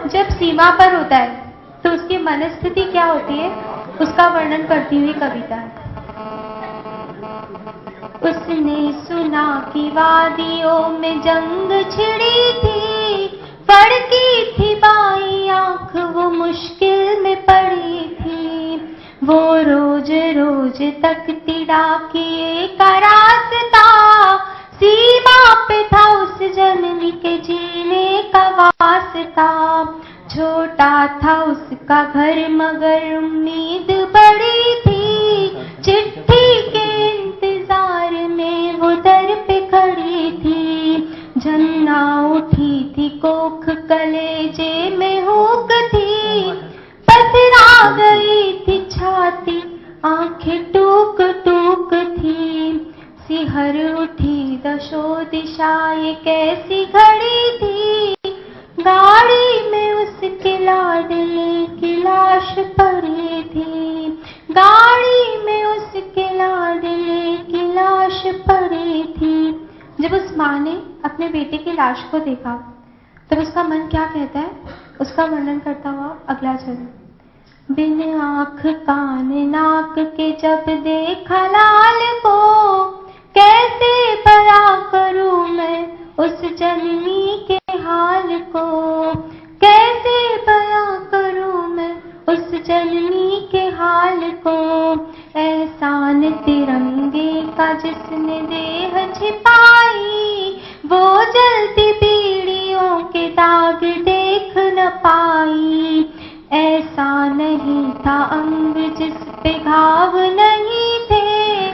जब सीमा पर होता है तो उसकी मनस्थिति क्या होती है, उसका वर्णन करती हुई कविता है। उसने सुना कि वादियों में जंग छिड़ी थी, फड़की थी बाई आंख वो मुश्किल में पड़ी थी। वो रोज रोज तकती डाकिए का रास्ता, सीमा पे था उस जननी के जीने का वास्ता। छोटा था उसका घर मगर उम्मीद बड़ी थी, चिट्ठी के इंतजार में वो दर पे खड़ी थी। झन्ना उठी थी कोख कलेजे में हुक थी, पथरा गई थी छाती आंखें टूक टूक थी। सिहर उठी दशो दिशा ये कैसी घड़ी थी, गाड़ी में उसके लाडले की लाश पड़ी थी। गाड़ी में उसके लाडले की लाश पड़ी थी। जब उस माँ ने अपने बेटे की लाश को देखा तब उसका मन क्या कहता है, उसका वर्णन करता हुआ अगला चरण। बिन आँख कान नाक के जब देखा लाल को, कैसे बयां करूं मैं उस जननी के हाल को। कैसे बयां करूं मैं उस जननी के हाल को। एहसान तिरंगे का जिसने देह छिपाई, वो जलती बीड़ियों के दाग देख न पाई। ऐसा नहीं था अंग जिस पे घाव नहीं थे,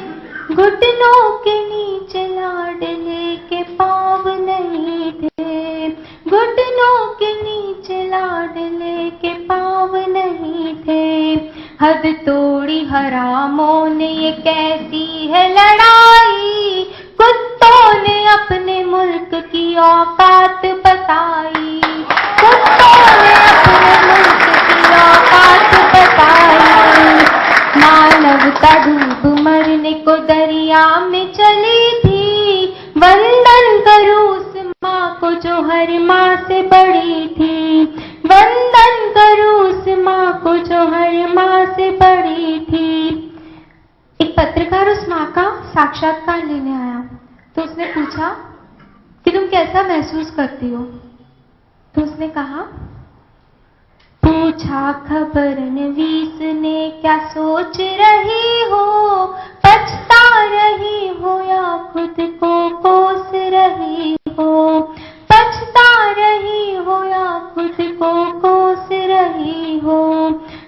घुटनों के नीचे लाडले के पाँव नहीं थे। घुटनों के नीचे लाडले के पाँव नहीं थे। हद तोड़ी हरामों ने ये कैसी है लड़ाई, कुत्तों ने अपने मुल्क की औकात बताई। कुत्तों ने अपने मुल्क की औकात बताई। मानवता डूब मरने को दरिया में चली थी, वंदन करूं उस माँ को जो हर माँ से बड़ी थी। वंदन करूं उस माँ को जो हर माँ से बड़ी थी। एक पत्रकार उस माँ का साक्षात्कार लेने आया तो उसने पूछा कि तुम कैसा महसूस करती हो। तो उसने कहा, पूछा खबर नवीस ने क्या सोच रही हो, पछता रही हो या खुद को कोस रही हो। पछता रही हो या खुद को कोस रही हो।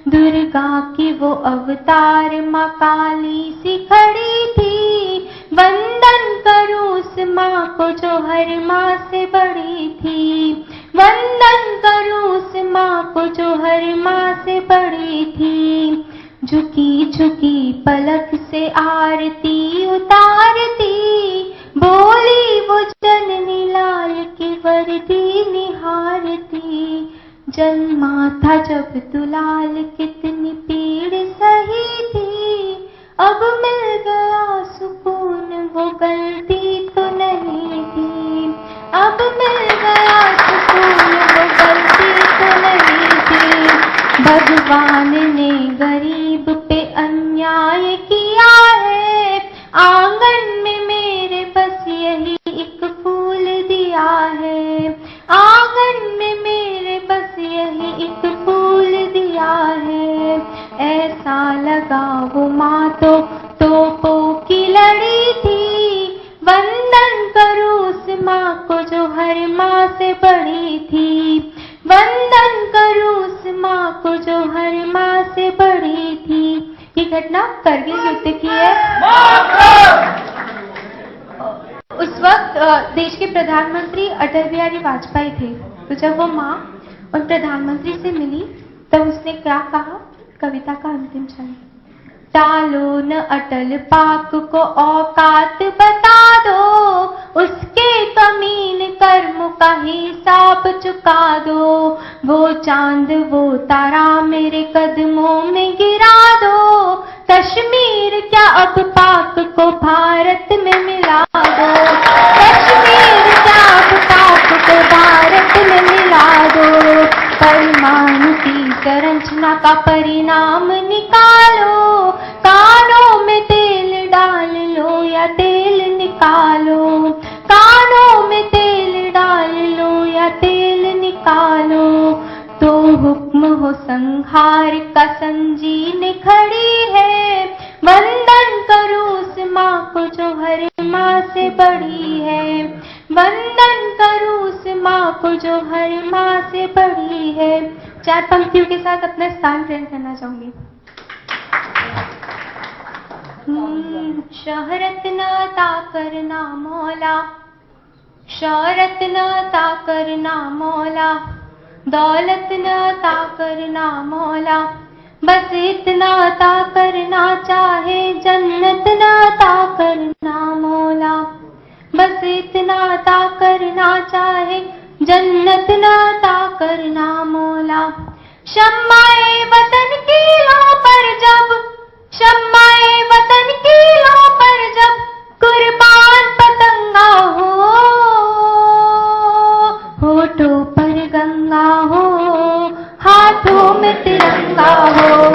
दुर्गा की वो अवतार माँ काली सी खड़ी थी, वंदन करूं उस माँ को जो हर माँ से बड़ी थी। वंदन करूं उस माँ को जो हर माँ से बड़ी थी। झुकी झुकी पलक से आरती उतारती, बोली वो जननी लाल की वर्दी निहारती। जन्मा था जब दुलाल कितनी पीड़ सही थी, अब मिल गया सुकून वो गलती तो नहीं थी। अब मिल गया सुकून वो गलती तो नहीं थी। भगवान ने गरीब पे अन्याय किया है, आंगन में मेरे बस यही एक फूल दिया है। आंगन में मेरे बस यही एक फूल दिया है। ऐसा लगा वो माँ तो तोपों की लड़ी थी, वंदन करूं उस माँ को जो हर माँ से बड़ी थी। वंदन करूं उस माँ को जो हर माँ से बड़ी थी। ये घटना करगिल युद्ध की है। उस वक्त देश के प्रधानमंत्री अटल बिहारी वाजपेयी थे। तो जब वो माँ उन प्रधानमंत्री से मिली तब उसने क्या कहा, कविता का अंतिम चरण। टालो न अटल पाक को औकात बता दो, उसके कमीन कर्म का हिसाब चुका दो। वो चांद वो तारा मेरे कदमों में गिरा दो, कश्मीर क्या अब पाक को भारत में मिला दो। कश्मीर क्या अब पाक को भारत में मिला दो। पर मोटी संरचना का परिणाम निकालो, कानों में तेल डाल लो या तेल निकालो, कानों में तेल डाल लो या तेल निकालो, तो हुक्म हो संहार का संजीन खड़ी है, वंदन करो उस माँ को जो हर माँ से बड़ी है, वंदन करो उस माँ को जो हर माँ से बड़ी है। 4 पंक्तियों के साथ अपना स्थान ग्रहण करना चाहूंगी। शोहरत न अता करना मौला, शोहरत न अता करना मौला, दौलत न अता करना मौला, बस इतना अता करना चाहे, जन्नत न अता करना मौला, बस इतना अता करना चाहे, जन्नत न अता करना मौला। शम्माए वतन की लो पर जब, शम्माए वतन की लो पर जब कुर्बान पतंगा हो, होठों पर गंगा हो, हाथों में तिरंगा हो,